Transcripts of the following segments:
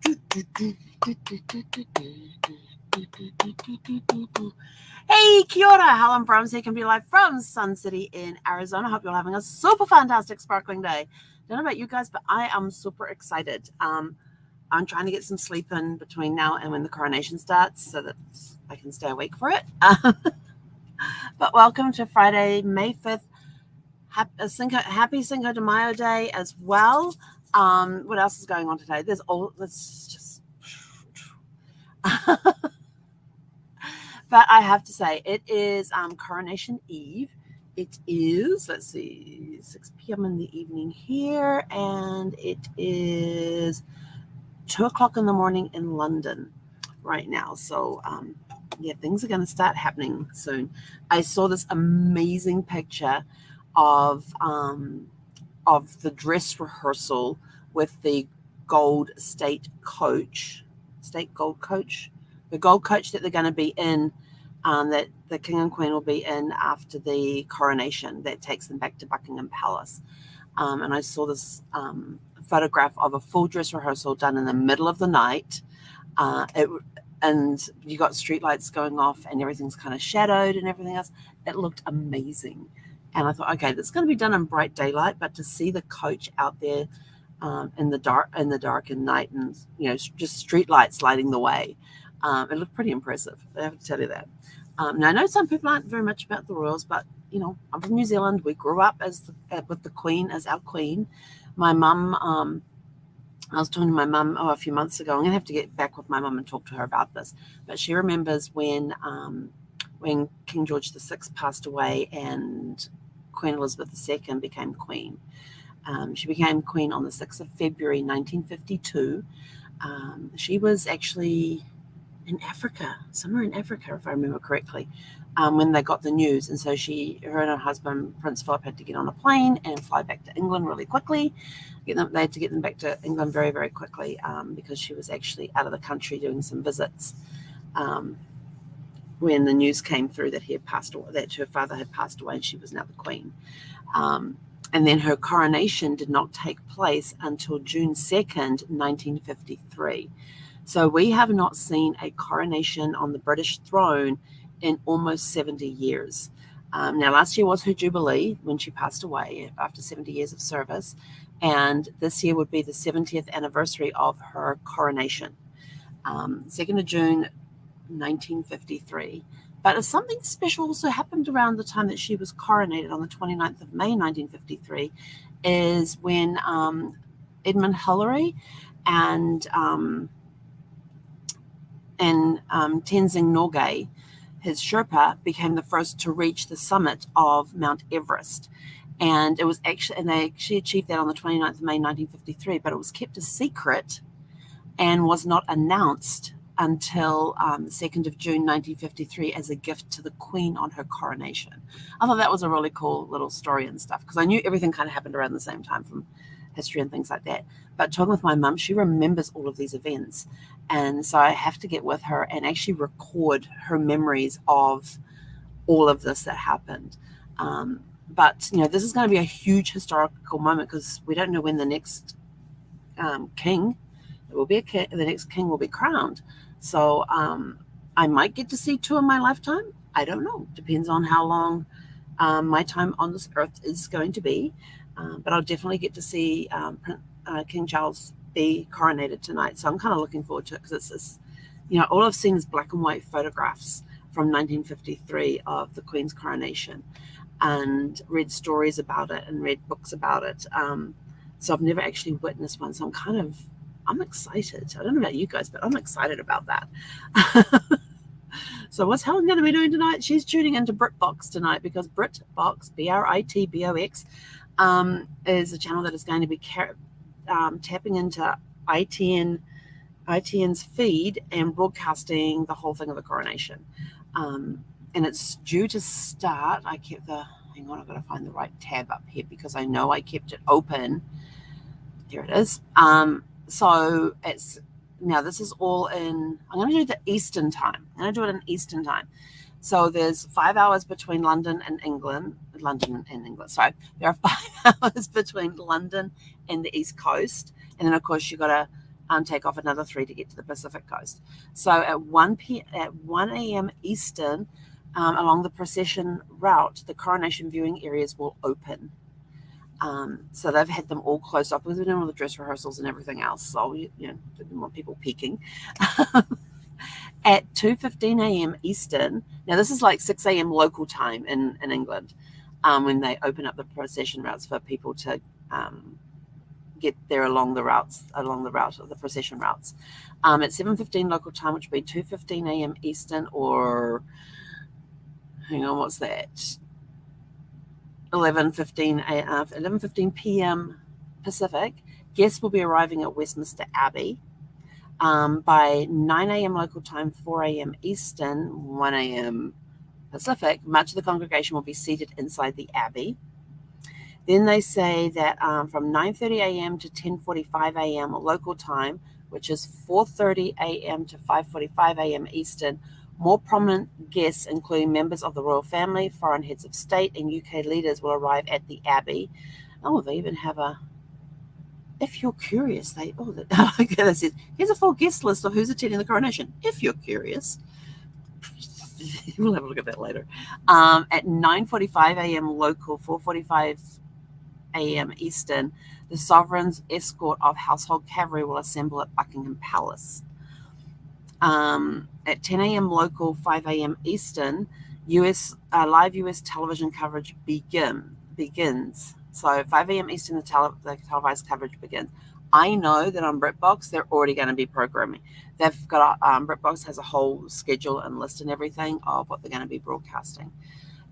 Hey, kia ora, Helen from Second Be Live from Sun City in Arizona. Hope you're having a super fantastic, sparkling day. Don't know about you guys, but I am super excited. I'm trying to get some sleep in between now and when the coronation starts so that I can stay awake for it. But welcome to Friday, May 5th. Happy Cinco de Mayo Day as well. What else is going on today? Let's just. But I have to say, it is Coronation Eve. It is, let's see, 6 p.m. in the evening here, and it is 2 o'clock in the morning in London right now. So, yeah, things are going to start happening soon. I saw this amazing picture of the dress rehearsal with the gold state gold coach, the gold coach that they're going to be in, that the king and queen will be in after the coronation that takes them back to Buckingham Palace. And I saw this photograph of a full dress rehearsal done in the middle of the night. And you got streetlights going off and everything's kind of shadowed and everything else. It looked amazing. And I thought, okay, this is going to be done in bright daylight, but to see the coach out there in the dark and night, and just street lights lighting the way, it looked pretty impressive. I have to tell you that. Now I know some people aren't very much about the royals, but I'm from New Zealand. We grew up with the Queen as our queen. My mum, I was talking to my mum a few months ago. I'm going to have to get back with my mum and talk to her about this. But she remembers when King George VI passed away and Queen Elizabeth II became queen. She became queen on the 6th of February, 1952. She was actually in Africa, somewhere in Africa, if I remember correctly, when they got the news. And so her and her husband, Prince Philip, had to get on a plane and fly back to England really quickly. They had to get them back to England very, very quickly because she was actually out of the country doing some visits when the news came through that that her father had passed away and she was now the queen. And then her coronation did not take place until June 2nd, 1953. So we have not seen a coronation on the British throne in almost 70 years. Now, last year was her Jubilee when she passed away after 70 years of service. And this year would be the 70th anniversary of her coronation, 2nd of June, 1953. But something special also happened around the time that she was coronated on the 29th of May, 1953, is when Edmund Hillary and Tenzing Norgay, his Sherpa, became the first to reach the summit of Mount Everest. And they actually achieved that on the 29th of May, 1953, but it was kept a secret and was not announced until the 2nd of June, 1953, as a gift to the Queen on her coronation. I thought that was a really cool little story and stuff, because I knew everything kind of happened around the same time from history and things like that. But talking with my mum, she remembers all of these events. And so I have to get with her and actually record her memories of all of this that happened. But, this is going to be a huge historical moment because we don't know when the next king will be crowned. So I might get to see two in my lifetime. I don't know. Depends on how long my time on this earth is going to be. But I'll definitely get to see King Charles be coronated tonight. So I'm kind of looking forward to it because it's this, all I've seen is black and white photographs from 1953 of the Queen's coronation and read stories about it and read books about it. So I've never actually witnessed one. So I'm excited. I don't know about you guys, but I'm excited about that. So what's Helen going to be doing tonight? She's tuning into BritBox tonight because BritBox, BRITBOX, is a channel that is going to be tapping into ITN's feed and broadcasting the whole thing of the coronation. And it's due to start. Hang on, I've got to find the right tab up here because I know I kept it open. There it is. So this is all I'm going to do the Eastern time. I'm going to do it in Eastern time. So there's 5 hours between London and England. Sorry. There are 5 hours between London and the East Coast. And then, of course, you got to take off another 3 to get to the Pacific coast. So at 1 a.m. Eastern, along the procession route, the coronation viewing areas will open. So they've had them all closed off because we're doing all the dress rehearsals and everything else. So, didn't want people peeking. At 2:15 a.m. Eastern, now this is like 6 a.m. local time in England, when they open up the procession routes for people to get there along the route of the procession routes. At 7:15 local time, which would be 2:15 a.m. Eastern, or hang on, what's that? 11:15 p.m. Pacific, guests will be arriving at Westminster Abbey. By 9 a.m. local time, 4 a.m. Eastern, 1 a.m. Pacific, much of the congregation will be seated inside the Abbey. Then they say that from 9:30 a.m. to 10:45 a.m. local time, which is 4:30 a.m. to 5:45 a.m. Eastern, more prominent guests, including members of the royal family, foreign heads of state, and UK leaders, will arrive at the Abbey. Oh, they even have a... If you're curious, they said, here's a full guest list of who's attending the coronation. If you're curious, we'll have a look at that later. At 9:45 a.m. local, 4:45 a.m. Eastern, the sovereign's escort of household cavalry will assemble at Buckingham Palace. At 10 a.m. local, 5 a.m. Eastern, live US television coverage begins. So 5 a.m. Eastern, the televised coverage begins. I know that on BritBox, they're already going to be programming. They've got BritBox has a whole schedule and list and everything of what they're going to be broadcasting.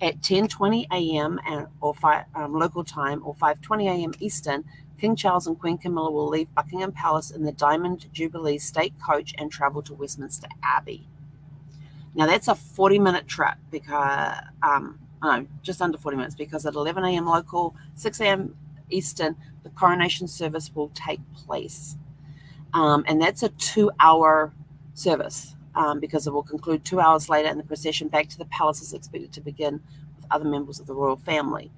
At 10:20 a.m. or 5 local time, or 5:20 a.m. Eastern, King Charles and Queen Camilla will leave Buckingham Palace in the Diamond Jubilee state coach and travel to Westminster Abbey. Now that's a 40-minute trip because just under 40 minutes, because at 11 a.m. local, 6 a.m. Eastern, the coronation service will take place. And that's a 2-hour service because it will conclude 2 hours later, and the procession back to the palace is expected to begin with other members of the royal family.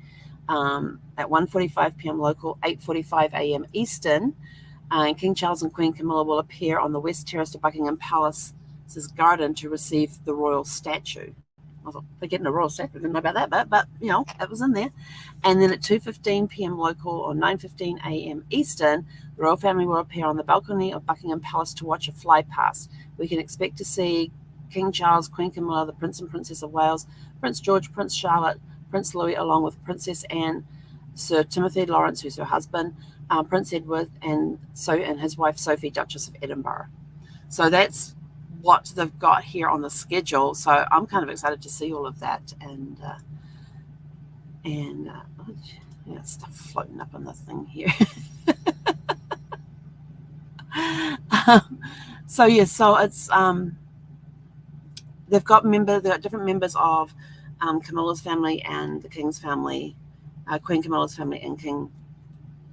At 1:45 p.m. local, 8:45 a.m. Eastern, King Charles and Queen Camilla will appear on the West Terrace of Buckingham Palace's garden to receive the royal statue. I thought, they're getting a royal statue. I didn't know about that, but it was in there. And then at 2:15 p.m. local, or 9:15 a.m. Eastern, the royal family will appear on the balcony of Buckingham Palace to watch a fly past. We can expect to see King Charles, Queen Camilla, the Prince and Princess of Wales, Prince George, Prince Charlotte, Prince Louis, along with Princess Anne, Sir Timothy Lawrence, who's her husband, Prince Edward, and his wife Sophie, Duchess of Edinburgh. So that's what they've got here on the schedule. So I'm kind of excited to see all of that, and stuff floating up on the thing here. So it's they've got different members of Camilla's family and the King's family, Queen Camilla's family and King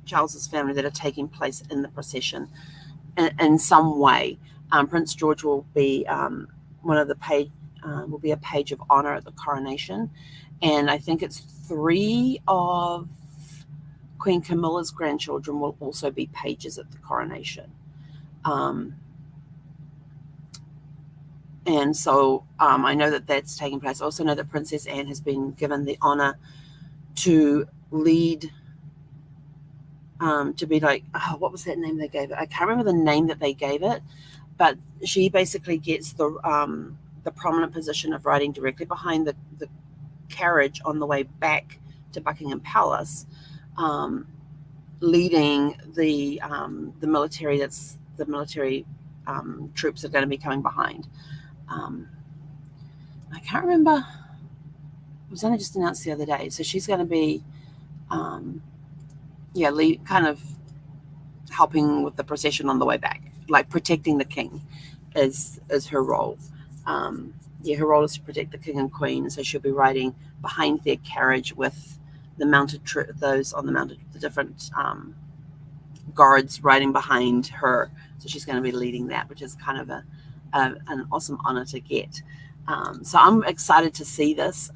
Charles's family, that are taking place in the procession in some way. Prince George will be will be a page of honor at the coronation, and I think it's 3 of Queen Camilla's grandchildren will also be pages at the coronation. And so I know that that's taking place. I also know that Princess Anne has been given the honor to lead, to be like, what was that name they gave it? I can't remember the name that they gave it, but she basically gets the prominent position of riding directly behind the carriage on the way back to Buckingham Palace, leading the military. That's the military troops are going to be coming behind. I can't remember. It was only just announced the other day. So she's going to be, kind of helping with the procession on the way back, like protecting the king, is her role. Her role is to protect the king and queen. So she'll be riding behind their carriage with the mounted the different guards riding behind her. So she's going to be leading that, which is kind of an awesome honor to get. So I'm excited to see this.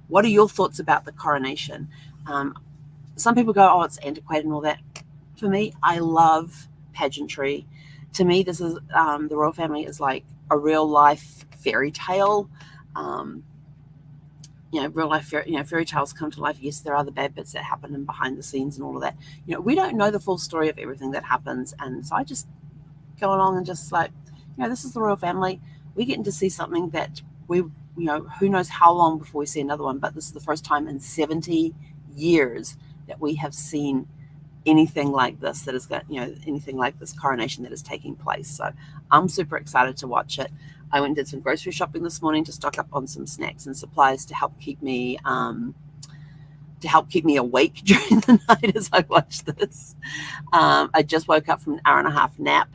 What are your thoughts about the coronation? Some people go, oh, it's antiquated and all that. For me, I love pageantry. To me, this is the royal family is like a real life fairy tale. Real life fairy tales come to life. Yes, there are the bad bits that happen in behind the scenes and all of that. We don't know the full story of everything that happens, and so I just go along and just like, this is the royal family. We get to see something that we, who knows how long before we see another one, but this is the first time in 70 years that we have seen anything like this, that is got, anything like this coronation that is taking place. So I'm super excited to watch it. I went and did some grocery shopping this morning to stock up on some snacks and supplies to help keep me awake during the night as I watch this. I just woke up from an hour and a half nap.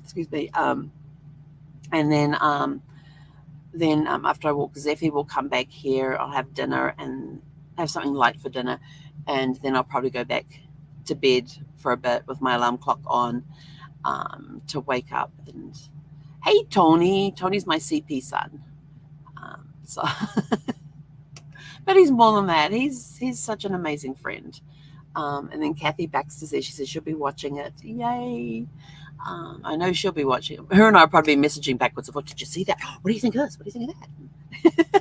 Excuse me. And then after I walk Zeffy, we'll come back here. I'll have dinner and have something light for dinner, and then I'll probably go back to bed for a bit with my alarm clock on to wake up. And hey, Tony's my CP son. But he's more than that. He's such an amazing friend. And then Kathy Baxter says, she says she'll be watching it. Yay. I know she'll be watching it. Her and I will probably be messaging backwards of, what did you see that? What do you think of this? What do you think of that?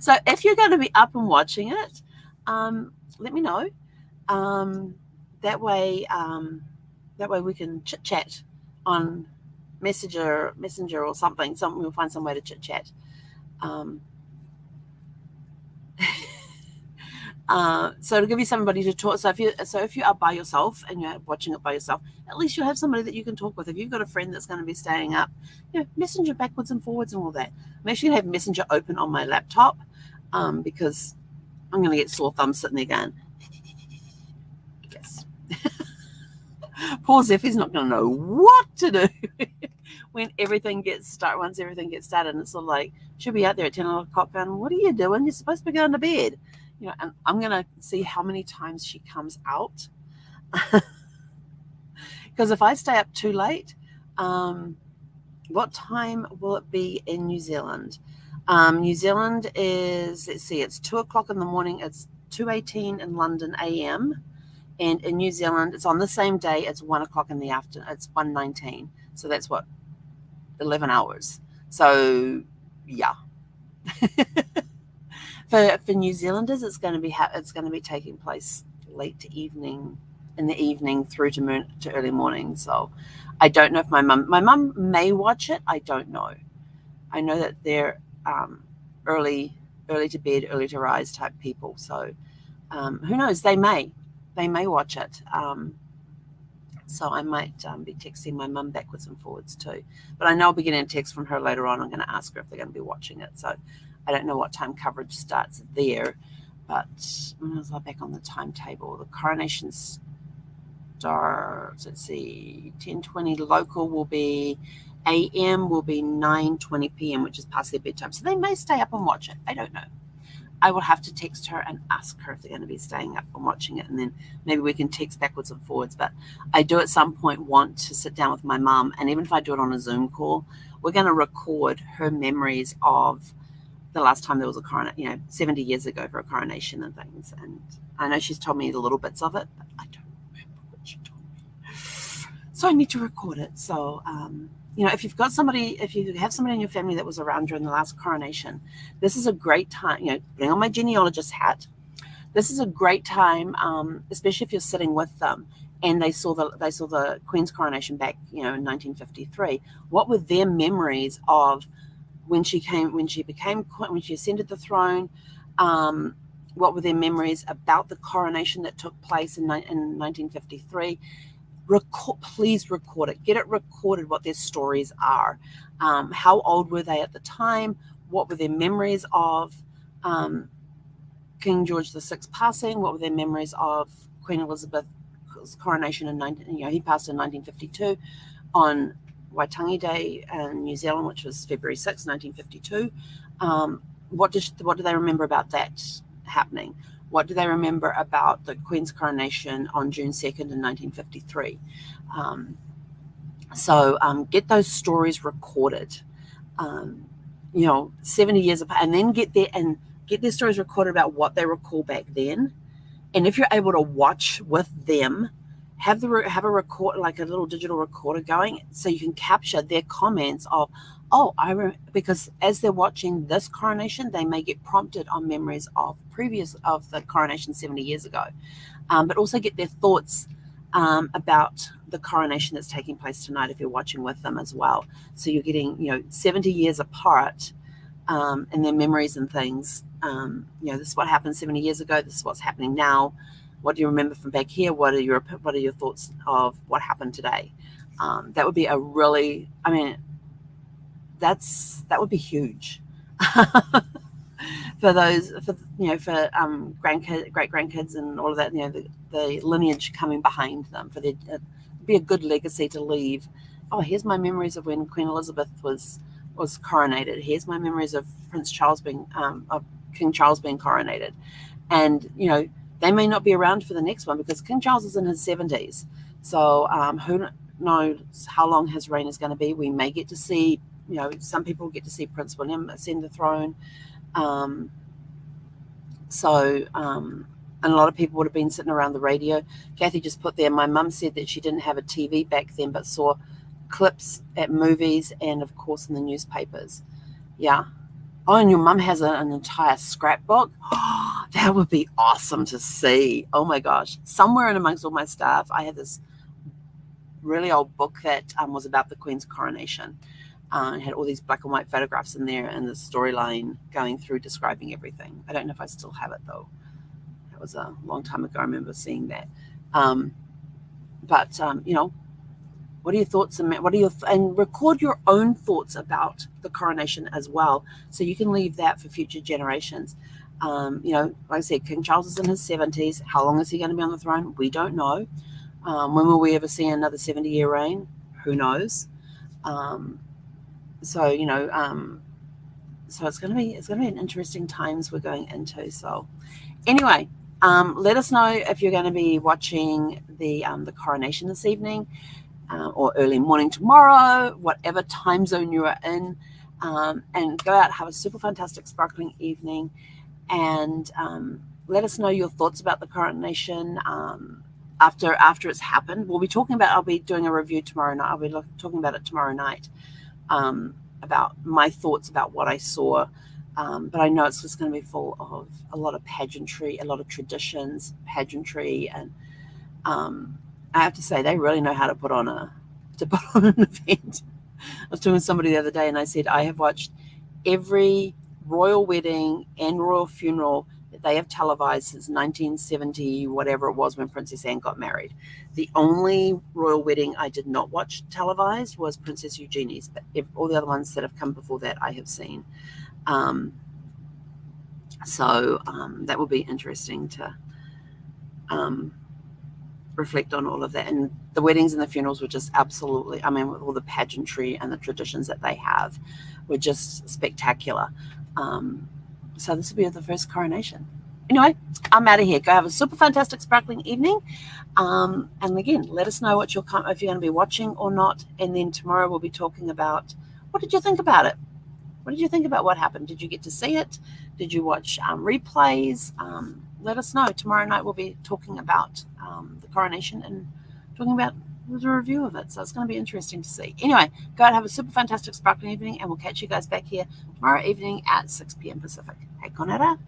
So if you're going to be up and watching it, let me know. That way we can chit chat on Messenger or something. We'll find some way to chit chat. So to give you somebody to talk. So if you are by yourself and you're watching it by yourself, at least you'll have somebody that you can talk with. If you've got a friend that's going to be staying up, Messenger backwards and forwards and all that. I'm actually going to have Messenger open on my laptop because I'm going to get sore thumbs sitting there going, yes. Poor Zeffy's not going to know what to do once everything gets started. And it's sort of like, she'll be out there at 10 o'clock going, what are you doing? You're supposed to be going to bed. And I'm going to see how many times she comes out. Because if I stay up too late, what time will it be in New Zealand? New Zealand is, it's 2 o'clock in the morning. It's 2:18 in London AM. And in New Zealand, it's on the same day. It's 1 o'clock in the afternoon. It's 1:19. So that's 11 hours. So, yeah. For New Zealanders, it's going to be taking place late evening, in the evening through to early morning. So I don't know if my mum may watch it. I don't know. I know that they're early to bed, early to rise type people. So who knows? They may watch it. So I might be texting my mum backwards and forwards too. But I know I'll be getting a text from her later on. I'm going to ask her if they're going to be watching it. So I don't know what time coverage starts there. But when I was back on the timetable, the coronation starts, 10:20 local will be AM, will be 9:20 PM, which is past their bedtime. So they may stay up and watch it. I don't know. I will have to text her and ask her if they're going to be staying up and watching it, and then maybe we can text backwards and forwards. But I do at some point want to sit down with my mum, and even if I do it on a Zoom call, we're going to record her memories of the last time there was a coronation, 70 years ago for a coronation and things. And I know she's told me the little bits of it, but I don't remember what she told me. So I need to record it. So, if you have somebody in your family that was around during the last coronation, this is a great time, putting on my genealogist hat, this is a great time, especially if you're sitting with them and they saw the Queen's coronation back, in 1953. What were their memories of when she ascended the throne? What were their memories about the coronation that took place in 1953? Please record it. Get it recorded what their stories are. How old were they at the time? What were their memories of King George VI passing? What were their memories of Queen Elizabeth's coronation he passed in 1952 on Waitangi Day in New Zealand, which was February 6, 1952. What do they remember about that happening? What do they remember about the Queen's coronation on June 2nd in 1953? So get those stories recorded, 70 years apart, and then get their stories recorded about what they recall back then. And if you're able to watch with them have a record, like a little digital recorder going, so you can capture their comments of, oh, because as they're watching this coronation, they may get prompted on memories of the coronation 70 years ago, but also get their thoughts about the coronation that's taking place tonight if you're watching with them as well. So you're getting 70 years apart, and their memories and things. This is what happened 70 years ago. This is what's happening now. What do you remember from back here? What are your thoughts of what happened today? That would be that would be huge for those, for great grandkids and all of that. The lineage coming behind them, for be a good legacy to leave. Oh, here's my memories of when Queen Elizabeth was coronated. Here's my memories of King Charles being coronated, and they may not be around for the next one because King Charles is in his 70s. So who knows how long his reign is going to be? We may get to see, some people get to see Prince William ascend the throne. And a lot of people would have been sitting around the radio. Kathy just put there, my mum said that she didn't have a TV back then, but saw clips at movies and, of course, in the newspapers. Yeah. Oh, and your mum has an entire scrapbook. Oh, that would be awesome to see. Oh, my gosh. Somewhere in amongst all my stuff, I had this really old book that was about the Queen's coronation. It had all these black and white photographs in there and the storyline going through describing everything. I don't know if I still have it, though. That was a long time ago. I remember seeing that. What are your thoughts? And record your own thoughts about the coronation as well, so you can leave that for future generations. Like I said, King Charles is in his 70s. How long is he going to be on the throne? We don't know. When will we ever see another 70-year reign? Who knows? So it's going to be an interesting times we're going into. So anyway, let us know if you're going to be watching the coronation this evening. Or early morning tomorrow, whatever time zone you are in, and go out, have a super fantastic sparkling evening, and let us know your thoughts about the coronation after it's happened. I'll be doing a review tomorrow night. I'll be talking about it tomorrow night, about my thoughts about what I saw, but I know it's just going to be full of a lot of pageantry, a lot of traditions, pageantry, and I have to say, they really know how to put on an event. I was talking to somebody the other day, and I said, I have watched every royal wedding and royal funeral that they have televised since 1970, whatever it was, when Princess Anne got married. The only royal wedding I did not watch televised was Princess Eugenie's, but all the other ones that have come before that I have seen. So that will be interesting to reflect on all of that. And the weddings and the funerals were just absolutely, with all the pageantry and the traditions that they have, were just spectacular. So this will be the first coronation. Anyway, I'm out of here. Go have a super fantastic sparkling evening. And again, let us know if you're going to be watching or not. And then tomorrow we'll be talking about, what did you think about it? What did you think about what happened? Did you get to see it? Did you watch replays? Let us know. Tomorrow night we'll be talking about the coronation and talking about the review of it. So it's going to be interesting to see. Anyway, go out, have a super fantastic sparkling evening, and we'll catch you guys back here tomorrow evening at 6 p.m. Pacific. Hey, Konara.